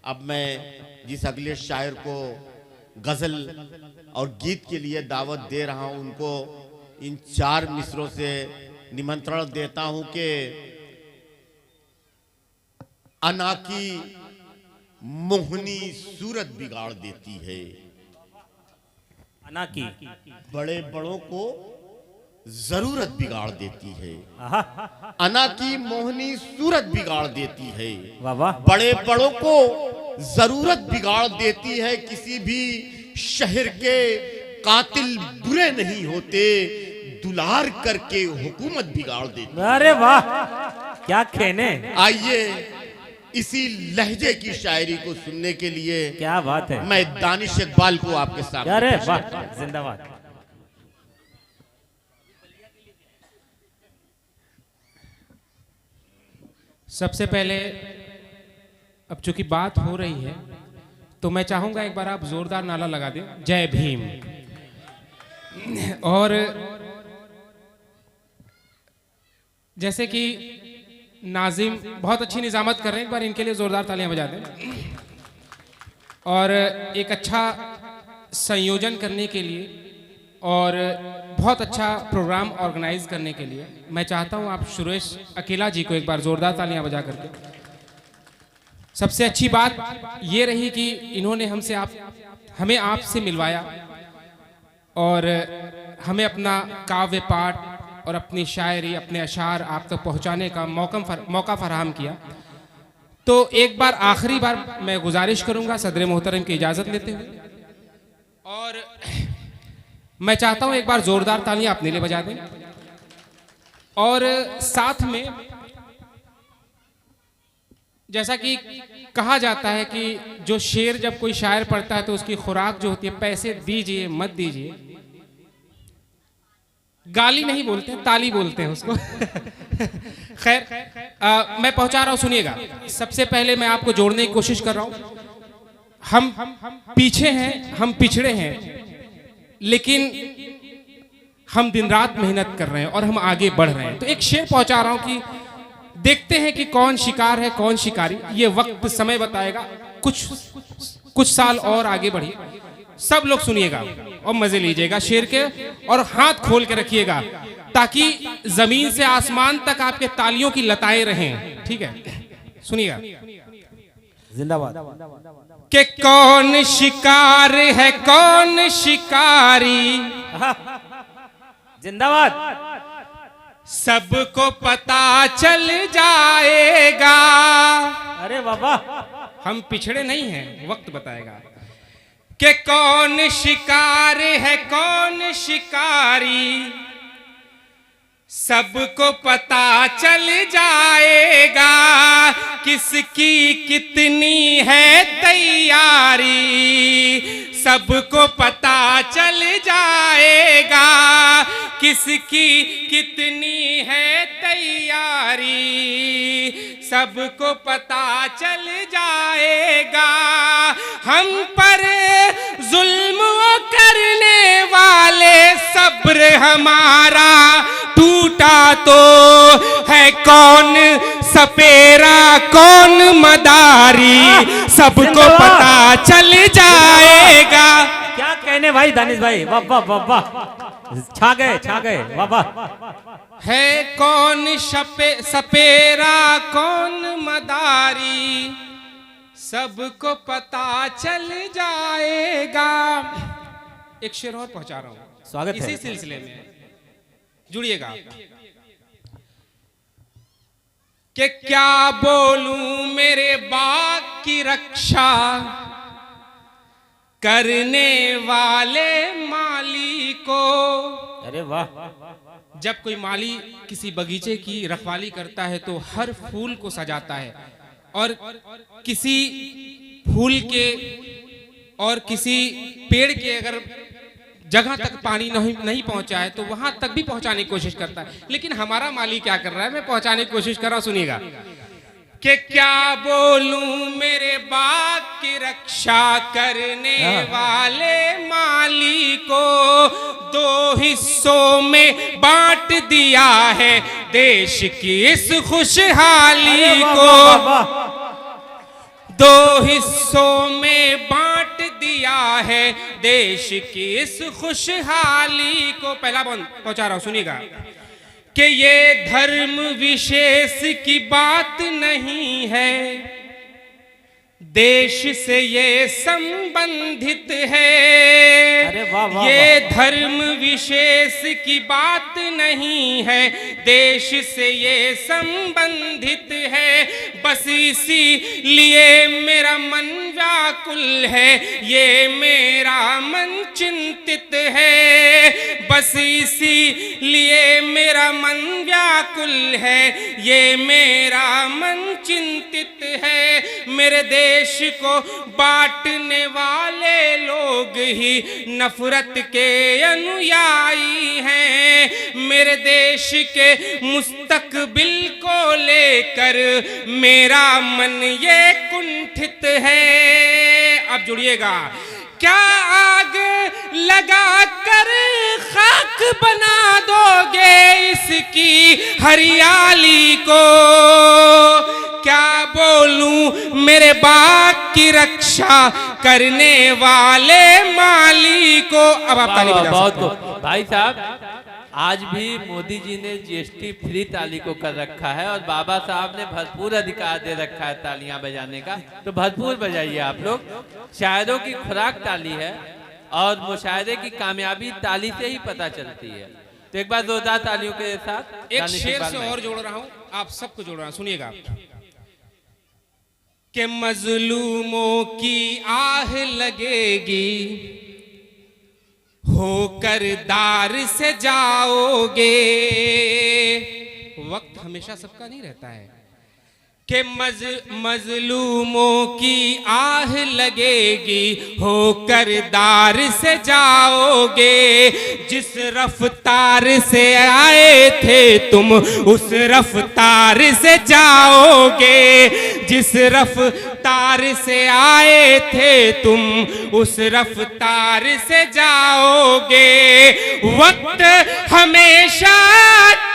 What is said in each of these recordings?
अब मैं जिस अगले शायर को गजल और गीत के लिए दावत दे रहा हूं, उनको इन 4 मिसरों से निमंत्रण देता हूं कि अना की मोहनी सूरत बिगाड़ देती है, अना की बड़े बड़ों को जरूरत बिगाड़ देती है। अना की मोहनी सूरत बिगाड़ देती है, वाह वाह, बड़े बड़ों को जरूरत बिगाड़ देती है। किसी भी शहर के कातिल बुरे नहीं होते, दुलार करके हुकूमत बिगाड़ देती। अरे वाह क्या कहने। आइए इसी लहजे की शायरी को सुनने के लिए क्या बात है, मैं दानिश इकबाल को आपके सामने। अरे वाह, जिंदाबाद। सबसे पहले अब चूंकि बात हो रही है तो मैं चाहूंगा एक बार आप जोरदार नारा लगा दें, जय भीम। और जैसे कि नाजिम बहुत अच्छी निजामत कर रहे हैं, एक बार इनके लिए जोरदार तालियां बजा दें। और एक अच्छा संयोजन करने के लिए और बहुत अच्छा प्रोग्राम ऑर्गेनाइज करने के लिए मैं चाहता हूं आप सुरेश अकेला जी को एक बार जोरदार तालियां बजा करके। सबसे अच्छी बात ये रही कि इन्होंने हमें आपसे मिलवाया और हमें अपना काव्य पाठ और अपनी शायरी, अपने अशार आप तक पहुंचाने का मौका फराहम किया। तो एक बार आखिरी बार मैं गुजारिश करूंगा सदर मोहतरम की इजाजत लेते हुए, और मैं चाहता हूं एक बार जोरदार तालियां अपने लिए बजा दें। और साथ में जैसा कि कहा जाता है कि जो शेर जब कोई शायर पढ़ता है तो उसकी खुराक जो होती है, पैसे दीजिए मत दीजिए, गाली नहीं बोलते हैं, ताली बोलते हैं उसको। खैर मैं पहुंचा रहा हूं, सुनिएगा। सबसे पहले मैं आपको जोड़ने की कोशिश कर रहा हूं। हम पीछे हैं, हम पिछड़े हैं, लेकिन हम दिन रात मेहनत कर रहे हैं और हम आगे बढ़ रहे हैं। तो एक शेर पहुंचा रहा हूं कि देखते हैं कि कौन शिकार है कौन शिकारी, ये वक्त समय बताएगा। कुछ साल और आगे बढ़िए, सब लोग सुनिएगा और मजे लीजिएगा शेर के, और हाथ खोल के रखिएगा ताकि जमीन से आसमान तक आपके तालियों की लताएं रहें। ठीक है, सुनिएगा। जिंदाबाद। कि कौन शिकार है कौन शिकारी, जिंदाबाद। सबको पता चल जाएगा। अरे बाबा, हम पिछड़े नहीं हैं, वक्त बताएगा। कि कौन शिकार है कौन शिकारी, सबको पता चल जाएगा। किसकी कितनी है तैयारी, सबको पता चल जाएगा। किसकी कितनी है तैयारी, सबको पता चल जाएगा। हम पर जुल्म करने वाले सब्र हमारा टूटा तो है कौन सपेरा कौन मदारी, सबको पता चल जाएगा। क्या कहने भाई दानिश भाई, वाह वाह वाह वाह, छा गए वाह वाह। है कौन सपेरा कौन मदारी, सबको पता चल जाएगा। एक शेर और पहुंचा रहा हूं, स्वागत है। इसी सिलसिले में जुड़िएगा। कि क्या बोलूं मेरे बाग की रक्षा करने वाले माली को। अरे वाह, जब कोई माली किसी बगीचे की रखवाली करता है तो हर फूल को सजाता है, और किसी फूल के और किसी पेड़ के अगर जगह तक पानी नहीं पहुंचा है तो वहां तक भी पहुंचाने की कोशिश करता है। लेकिन हमारा माली क्या कर रहा है, मैं पहुंचाने की कोशिश कर रहा हूं, सुनिएगा। कि क्या बोलूं मेरे बाग की रक्षा करने वाले माली को, 2 हिस्सों में बांट दिया है देश की इस खुशहाली को। 2 हिस्सों में बांट दिया है देश की इस खुशहाली को। पहला बंद पहुंचा रहा हूं, सुनिएगा कि ये धर्म विशेष की बात नहीं है, देश से ये संबंधित है। अरे वाह वाह ये धर्म विशेष की बात नहीं है, देश से ये संबंधित है। बस इसी लिए मेरा मन व्याकुल है, ये मेरा मन चिंतित है। बस इसी लिए मेरा मन व्याकुल है, ये मेरा मन चिंतित है। मेरे देश को बांटने वाले लोग ही नफरत के अनुयायी हैं। मेरे देश के मुस्तकबिल को लेकर मेरा मन ये कुंठित है। अब जुड़िएगा, क्या आग लगा कर खाक बना दोगे इसकी हरियाली को? क्या बोलूं मेरे बाग की रक्षा करने वाले माली को। अब आप ताली बजा बहुत सकते हैं। खूब। भाई साहब, आज भी मोदी जी ने जीएसटी फ्री ताली को कर रखा है और बाबा साहब ने भरपूर अधिकार दे रखा है तालियां बजाने का, तो भरपूर बजाइए आप लोग। शायरों की खुराक ताली है और मुशायरे की कामयाबी ताली से ही पता चलती है। तो एक बार जोरदार तालियों के साथ एक शेर से और जोड़ रहा हूं, आप सबको जोड़ रहा हूं, सुनिएगा कि मजलूमों की आह लगेगी, होकर दार से जाओगे। वक्त हमेशा सबका नहीं रहता है कि मजलूमों की आह लगेगी, होकर दार से जाओगे। जिस रफ्तार से आए थे तुम उस रफ्तार से जाओगे। जिस रफ्तार से आए थे तुम उस रफ्तार से जाओगे। वक्त हमेशा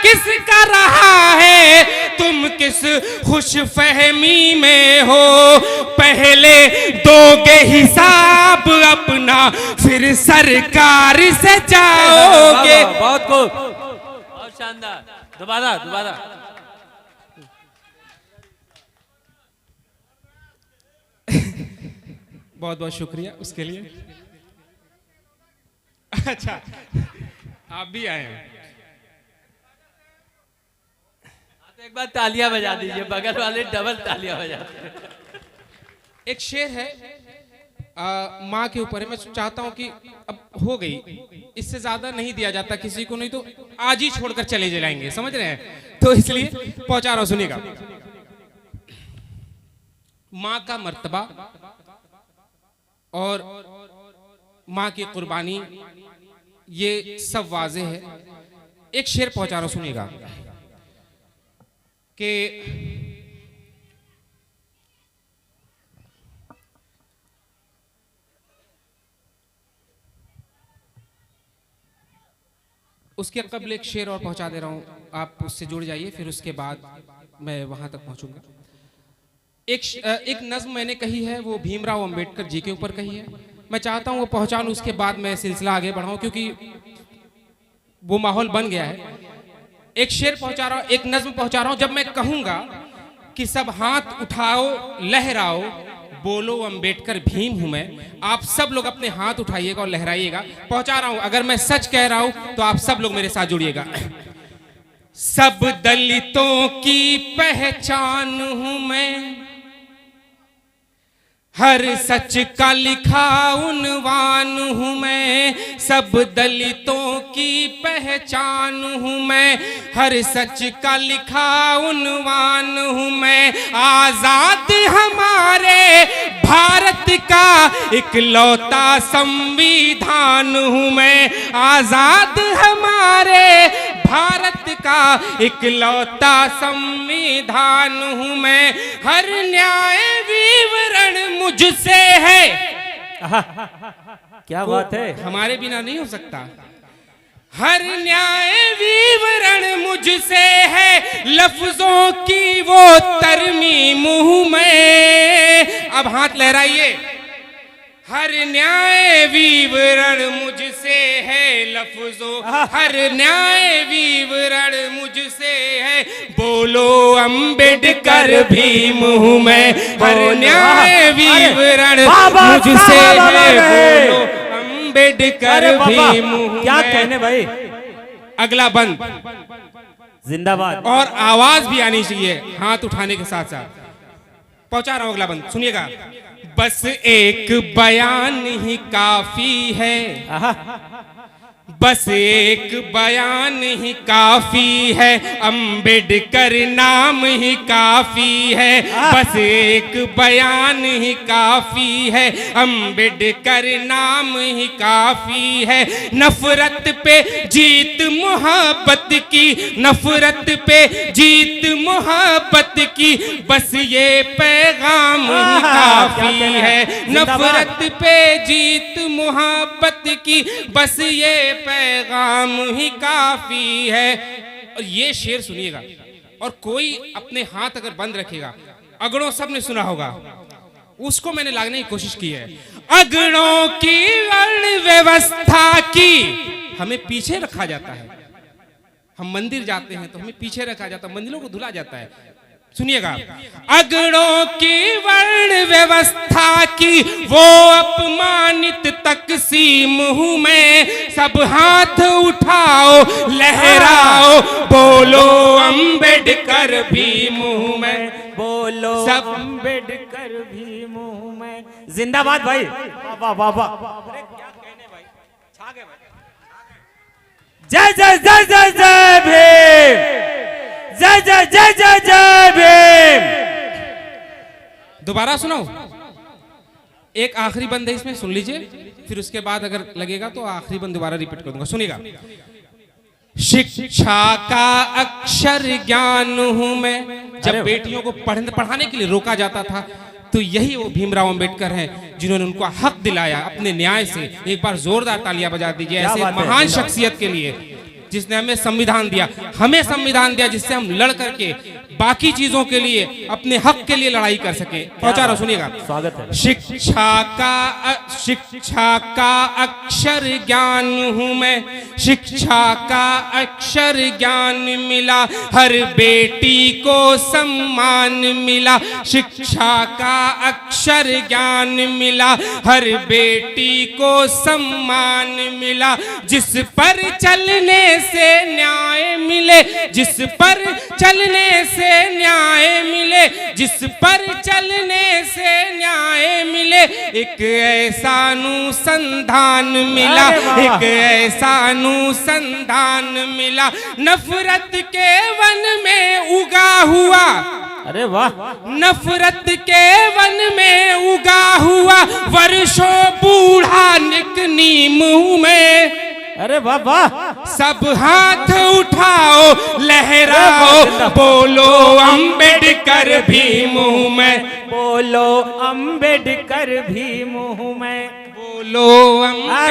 किसका रहा है, तुम किस खुश फहमी में हो। पहले दोगे हिसाब अपना, फिर सरकार से जाओगे। बहुत खूब, बहुत शानदार। दोबारा दोबारा। बहुत बहुत शुक्रिया उसके लिए। अच्छा, आप भी आए हैं। तो एक बार तालियां बजा दीजिए, बगल वाले डबल तालियां बजाते हैं। एक शेर है माँ के ऊपर है। मैं चाहता हूं कि अब हो गई, इससे ज्यादा नहीं दिया जाता किसी को, नहीं तो आज ही छोड़कर चले जाएंगे, समझ रहे हैं? तो इसलिए पहुंचा रहा हूं, सुनिएगा। माँ का मर्तबा और माँ की कुर्बानी, ये सब वाजे है। एक शेर पहुंचा रहा हूं, सुनिएगा कि उसके कबल एक शेर और पहुंचा दे रहा हूं, आप उससे जुड़ जाइए, फिर उसके बाद मैं वहां तक पहुंचूंगा। एक नज्म मैंने कही है, वो भीमराव अंबेडकर जी के ऊपर कही है। मैं चाहता हूं वो पहुंचा लूं, उसके बाद मैं सिलसिला आगे बढ़ाऊं, क्योंकि वो माहौल बन गया है। एक शेर पहुंचा रहा हूं, एक नज्म पहुंचा रहा हूं। जब मैं कहूंगा कि सब हाथ उठाओ लहराओ, बोलो अंबेडकर भीम हूं मैं, आप सब लोग अपने हाथ उठाइएगा और लहराइएगा। पहुंचा रहा हूं, अगर मैं सच कह रहा हूं तो आप सब लोग मेरे साथ जुड़िएगा। सब दलितों की पहचान हूं मैं, हर सच का लिखा उन्वान हूं मैं। सब दलितों की पहचान हूं मैं, हर सच का लिखा उन्वान हूं मैं। आजाद हमारे भारत का इकलौता संविधान हूं मैं। आजाद हमारे भारत का इकलौता संविधान हूं मैं। हर न्याय विवरण मुझसे है। क्या बात है। हमारे बिना नहीं हो सकता। हर न्याय विवरण मुझसे है, लफ्जों की वो तरमीम हूं मैं। अब हाथ लहराइए। हर न्याय विवरण मुझसे है लफ्जों, हर न्याय विवरण मुझसे है, बोलो अम्बेडकर भीम हूं मैं। हर न्याय विवरण मुझसे है, बोलो अम्बेडकर भीम हूं क्या मैं। कहने भाई। अगला बंद जिंदाबाद। और आवाज भी आनी चाहिए हाथ उठाने के साथ साथ। पहुंचा रहा हूं अगला बंद, सुनिएगा। बस एक बयान ही काफी है, बस एक बयान ही काफी है, अम्बेडकर नाम ही काफी है। बस एक बयान ही काफी है, अम्बेडकर नाम ही काफी है। नफरत पे जीत मोहब्बत की, नफरत पे जीत मोहब्बत की, बस ये पैगाम ही काफी है। नफरत पे जीत मोहब्बत की, बस ये पैगाम ही काफी है। और ये शेर सुनिएगा, और कोई अपने हाथ अगर बंद रखेगा, अगड़ों सबने सुना होगा, उसको मैंने लागने की कोशिश की है। अगड़ों की वर्ण व्यवस्था की हमें पीछे रखा जाता है। हम मंदिर जाते हैं तो हमें पीछे रखा जाता है, मंदिरों को धुला जाता है। सुनिएगा। अगड़ों की वर्ण व्यवस्था की वो अपमानित तकसीम हूं मैं। सब हाथ उठाओ लहराओ, बोलो अम्बेडकर भीम हूं मैं। बोलो सब अम्बेडकर भीम हूं मैं। जिंदाबाद भाई। वाह वाह वाह। क्या कहने भाई, छा गए भाई। जय जय जय जय जय भीम, जय जय जय जय जय भीम। दोबारा सुनाओ। एक आखिरी बंद है इसमें, सुन लीजिए, फिर उसके बाद अगर लगेगा तो आखिरी बंद दोबारा रिपीट कर दूंगा, सुनिएगा। शिक्षा का अक्षर ज्ञान हूं मैं। जब बेटियों को पढ़ाने के लिए रोका जाता था तो यही वो भीमराव अंबेडकर हैं जिन्होंने उनको हक दिलाया अपने न्याय से। एक बार जोरदार तालियां बजा दीजिए ऐसे महान शख्सियत के लिए जिसने हमें संविधान दिया, हमें संविधान दिया जिससे हम लड़ करके बाकी चीजों के लिए, अपने हक के लिए लड़ाई कर सके। पहुंचा रहा, सुनिएगा। स्वागत है। शिक्षा का अक्षर ज्ञान हूं मैं। शिक्षा का अक्षर ज्ञान मिला, हर बेटी को सम्मान मिला। शिक्षा का अक्षर ज्ञान मिला, हर बेटी को सम्मान मिला। जिस पर चलने से न्याय मिले, जिस पर चलने से न्याय मिले, जिस पर चलने से न्याय मिले, एक ऐसा अनुसंधान मिला, एक ऐसा अनुसंधान मिला। नफरत के वन में उगा हुआ, अरे वाह, नफरत के वन में उगा हुआ, वर्षों बूढ़ा निकनीम हूं मैं। अरे वाह वाह। सब हाथ उठाओ लहराओ, बोलो अम्बेडकर भीम हूं मैं। बोलो अम्बेडकर भीम हूं मैं। बोलो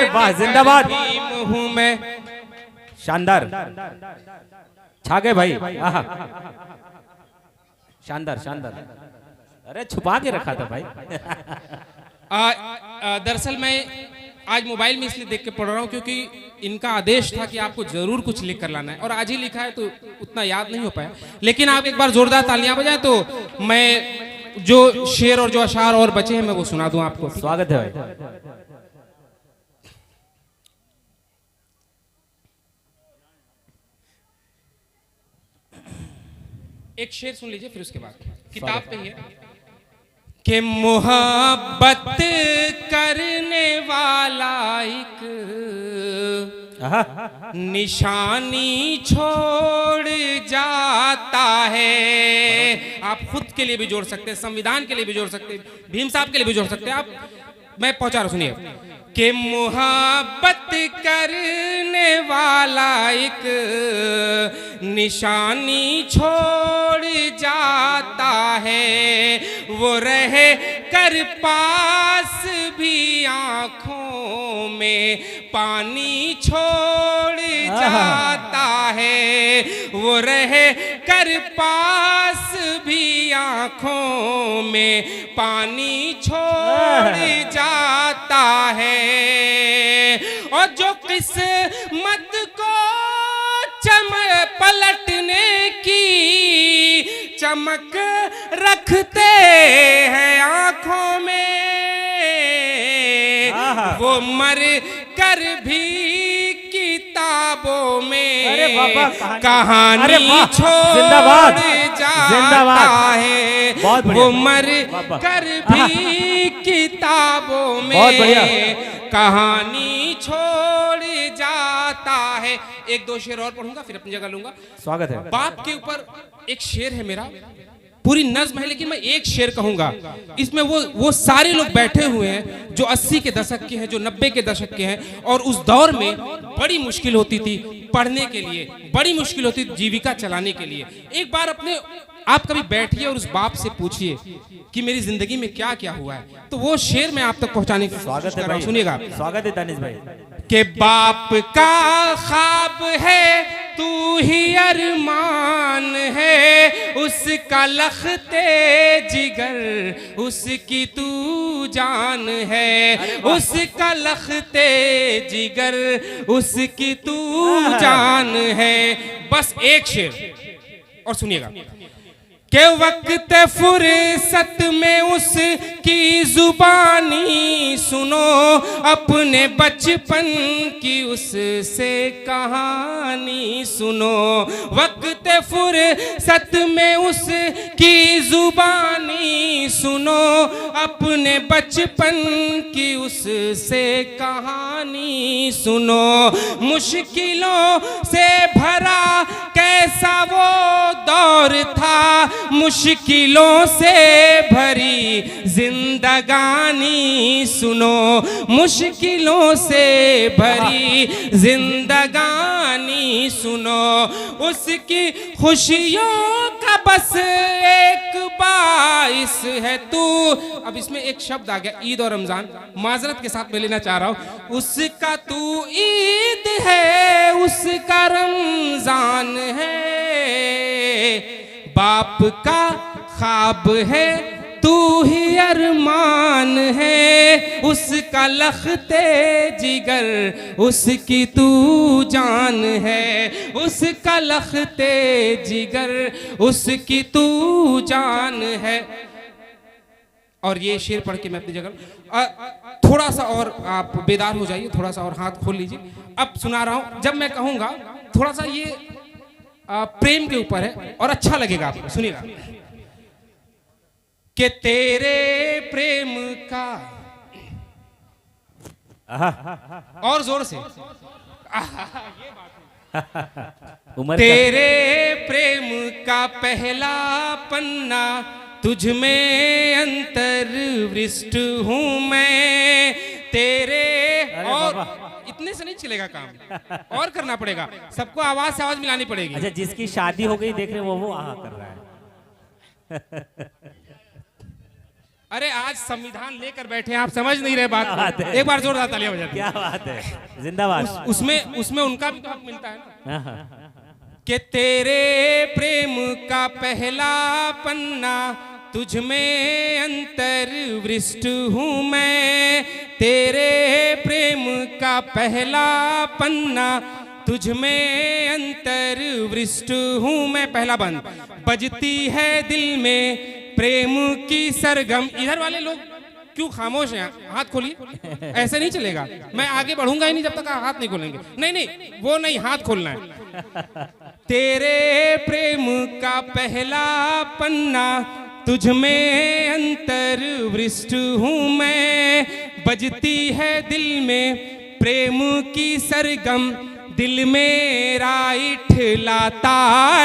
वाह, जिंदाबाद। भीम हूं मैं। शानदार, छा गए भाई। आहा, शानदार शानदार। अरे छुपा के रखा था भाई। दरअसल मैं आज मोबाइल में इसलिए देख के पढ़ रहा हूँ क्योंकि इनका आदेश था कि आपको जरूर कुछ लिख कर लाना है, और आज ही लिखा है तो उतना याद नहीं हो पाया। लेकिन आप एक बार जोरदार तालियां बजाएं तो मैं जो शेर और जो अशार और बचे हैं मैं वो सुना दूं आपको। स्वागत है भाई। एक शेर सुन लीजिए फिर उसके बाद किताब पे ही है कि मोहब्बत करने वाला एक निशानी छोड़ जाता है। आप खुद के लिए भी जोड़ सकते हैं, संविधान के लिए भी जोड़ सकते हैं, भीम साहब के लिए भी जोड़ सकते हैं। आप मैं पहुंचा रहा हूं, सुनिए कि मोहब्बत करने वाला एक निशानी छोड़ जाता है, वो रह कर पास भी आंखों में पानी छोड़ जाता है, वो रह कर पास भी आंखों में पानी छोड़ जाता है। और जो किस्मत को पलटने की चमक रखते हैं आंखों में, वो मर कर भी किताबों में कहानी छोड़ जाता है, वो मर कर भी किताबों में कहानी छोड़ जाता है। एक दो शेर और पढ़ूंगा फिर अपनी जगह लूंगा। स्वागत है। बाप के ऊपर एक शेर है मेरा, पूरी नज्म है लेकिन मैं एक शेर कहूंगा। इसमें वो सारे लोग बैठे हुए हैं जो 80 के दशक के हैं, जो 90 के दशक के हैं, और उस दौर में बड़ी मुश्किल होती थी पढ़ने के लिए, बड़ी मुश्किल होती थी जीविका चलाने के लिए। एक बार आप कभी बैठिए और उस बाप से पूछिए कि मेरी जिंदगी में क्या क्या हुआ है, तो वो शेर मैं आप तक पहुंचाने की कोशिश कर रहा हूं। सुनिएगा। स्वागत है दानिश भाई। कि बाप का ख्वाब है तू ही अरमान है, उसका लखते जिगर उसकी तू जान है, उसका लखते जिगर उसकी तू जान है। बस एक शेर और सुनिएगा के वक्त फुर्सत में उसकी जुबानी सुनो, अपने बचपन की उससे कहानी सुनो, वक्त फुर्सत में उसकी जुबानी सुनो, अपने बचपन की उससे कहानी सुनो। मुश्किलों से भरा कैसा वो दौर था, मुश्किलों से भरी जिंदगानी सुनो, मुश्किलों से भरी जिंदगानी सुनो, उसकी खुशियों का बस एक बाइस है तू। अब इसमें एक शब्द आ गया ईद और रमजान, माजरत के साथ मैं लेना चाह रहा हूं। उसका तू ईद है, उसका रमजान है, बाप का ख्वाब है तू ही अरमान है, उसका लखते जिगर उसकी तू जान है, उसका लखते जिगर उसकी तू जान है। और ये शेर पढ़ के मैं अपनी जगह थोड़ा सा और आप बेदार हो जाइए, थोड़ा सा और हाथ खोल लीजिए। अब सुना रहा हूं, जब मैं कहूंगा थोड़ा सा ये प्रेम के ऊपर है और अच्छा लगेगा आपको। सुनिएगा कि तेरे प्रेम का और जोर से तेरे प्रेम का पहला पन्ना, तुझ में अंतर्वृष्ट हूं मैं तेरे। और इतने से नहीं चलेगा काम, और करना पड़ेगा, सबको आवाज से आवाज मिलानी पड़ेगी। अच्छा, जिसकी शादी हो गई देख रहे वो आहा कर रहा है। अरे आज संविधान लेकर बैठे हैं, आप समझ नहीं रहे बात। एक बार जोरदार तालियां बजाते। क्या बात है, जिंदाबाद। उसमें उनका भी तो हक मिलता है ना कि तेरे प्रेम का पहला पन्ना, तुझ में अंतर्वृष्ट हूं मैं तेरे प्रेम का पहला पन्ना, तुझ में अंतर्वृष्ट हूं मैं। पहला बंद, बजती है दिल में प्रेम की सरगम। इधर वाले लोग क्यों खामोश हैं? हाथ खोलिए। ऐसे नहीं चलेगा, मैं आगे बढ़ूंगा ही नहीं जब तक आप हाथ नहीं खोलेंगे। नहीं नहीं, वो नहीं, हाथ खोलना है। तेरे प्रेम का पहला पन्ना, तुझ में अंतर्वृष्ट हूं मैं, बजती है दिल में प्रेम की सरगम, दिल मेरा इठलाता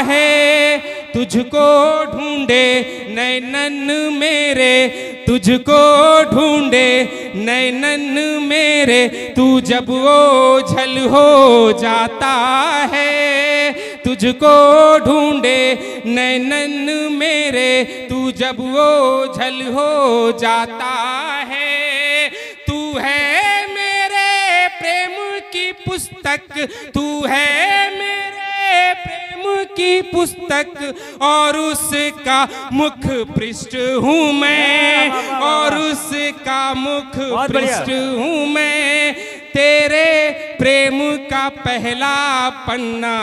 है, तुझको ढूंढे नैनन मेरे तुझको ढूंढे नैनन मेरे, तू जब ओझल हो जाता है। तुझको ढूंढे नैनन मेरे, तू जब ओझल हो जाता है। तू है मेरे प्रेम की पुस्तक, तू है मेरे प्रेम की पुस्तक, और उसका मुख पृष्ठ हूँ मैं, और उसका मुख बहुत बढ़िया। पृष्ठ हूँ मैं। तेरे प्रेम का पहला पन्ना,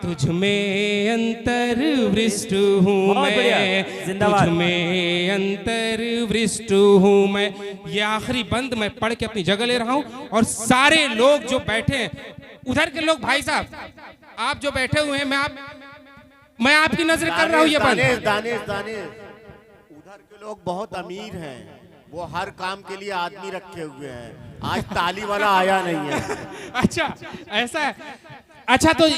तुझ में अंतर्वृष्ट हूँ बहुत बढ़िया, मैं, जिंदाबाद। तुझ में अंतर्वृष्ट हूँ मैं। ये आखिरी बंद मैं पढ़ के अपनी जगह ले रहा हूँ, और सारे लोग जो बैठे हैं, उधर के लोग, भाई साहब आप जो बैठे हुए हैं, मैं आपकी नजर कर रहा हूँ ये बंद। दानिश, उधर के लोग बहुत अमीर हैं, वो हर काम के लिए आदमी रखे हुए हैं। आज ताली वाला आया नहीं है। अच्छा ऐसा है, अच्छा तो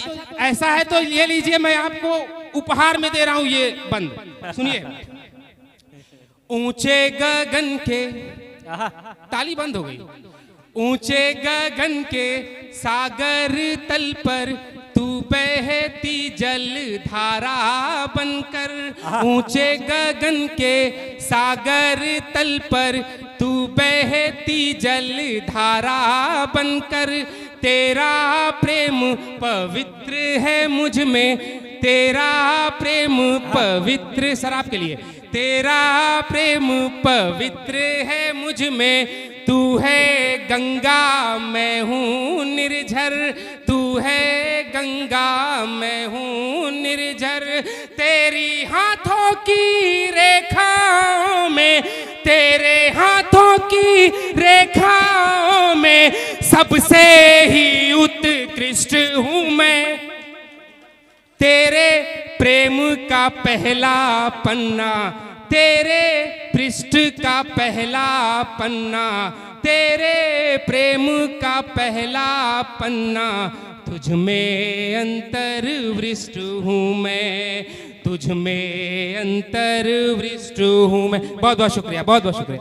ऐसा है तो ये लीजिए, मैं आपको उपहार में दे रहा हूं ये बंद, सुनिए। ऊंचे गगन के, ताली बंद हो गई। ऊंचे गगन के सागर तल पर, तू बहती जल धारा बनकर। ऊंचे गगन के सागर तल पर, तू बहती जल धारा बनकर। तेरा प्रेम पवित्र है मुझ में, तेरा प्रेम पवित्र, सर आपके लिए। तेरा प्रेम पवित्र है मुझ में, तू है गंगा मैं हूँ निर्झर, तू है गंगा मैं हूँ निर्झर। तेरी हाथों की रेखाओं में, तेरे हाथों की रेखाओं में, सबसे ही उत्कृष्ट हूँ मैं। तेरे प्रेम का पहला पन्ना, तेरे पृष्ठ का पहला पन्ना, तेरे प्रेम का पहला पन्ना, तुझ में अंतर्वृष्ट हूँ मैं, तुझ में अंतर्वृष्ट हूँ मैं। बहुत बहुत शुक्रिया, बहुत बहुत शुक्रिया।